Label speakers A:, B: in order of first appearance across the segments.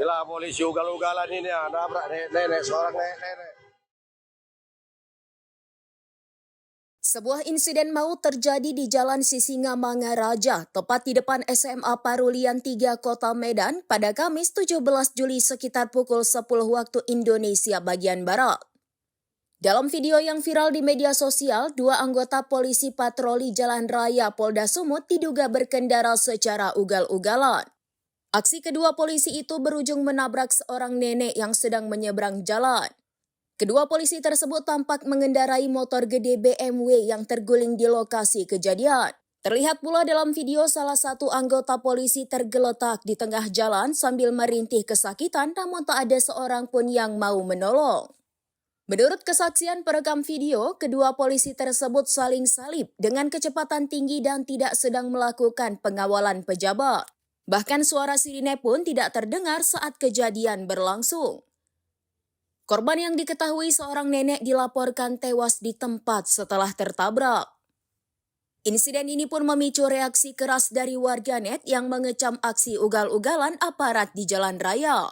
A: Inilah polisi ugal-ugalan ini ya, nabrak nenek, seorang nenek.
B: Sebuah insiden maut terjadi di Jalan Sisingamangaraja, tepat di depan SMA Parulian 3 Kota Medan pada Kamis 17 Juli sekitar pukul 10 waktu Indonesia bagian Barat. Dalam video yang viral di media sosial, dua anggota polisi patroli Jalan Raya Polda Sumut diduga berkendara secara ugal-ugalan. Aksi kedua polisi itu berujung menabrak seorang nenek yang sedang menyeberang jalan. Kedua polisi tersebut tampak mengendarai motor gede BMW yang terguling di lokasi kejadian. Terlihat pula dalam video salah satu anggota polisi tergeletak di tengah jalan sambil merintih kesakitan, namun tak ada seorang pun yang mau menolong. Menurut kesaksian perekam video, kedua polisi tersebut saling salib dengan kecepatan tinggi dan tidak sedang melakukan pengawalan pejabat. Bahkan suara sirine pun tidak terdengar saat kejadian berlangsung. Korban yang diketahui seorang nenek dilaporkan tewas di tempat setelah tertabrak. Insiden ini pun memicu reaksi keras dari warganet yang mengecam aksi ugal-ugalan aparat di jalan raya.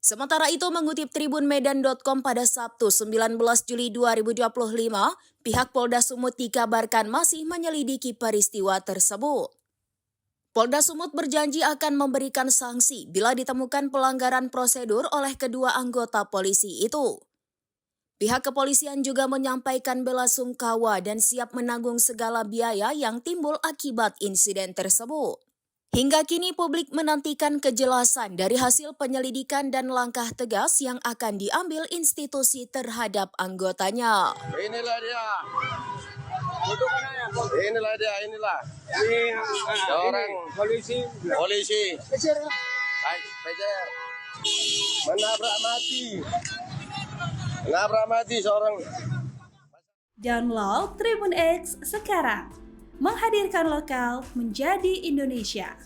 B: Sementara itu, mengutip tribunmedan.com pada Sabtu 19 Juli 2025, pihak Polda Sumut dikabarkan masih menyelidiki peristiwa tersebut. Polda Sumut berjanji akan memberikan sanksi bila ditemukan pelanggaran prosedur oleh kedua anggota polisi itu. Pihak kepolisian juga menyampaikan bela sungkawa dan siap menanggung segala biaya yang timbul akibat insiden tersebut. Hingga kini publik menantikan kejelasan dari hasil penyelidikan dan langkah tegas yang akan diambil institusi terhadap anggotanya.
A: Inilah dia. Inilah. Seorang polisi. Pejer. Menabrak mati seorang.
C: Download Tribun X sekarang. Menghadirkan lokal menjadi Indonesia.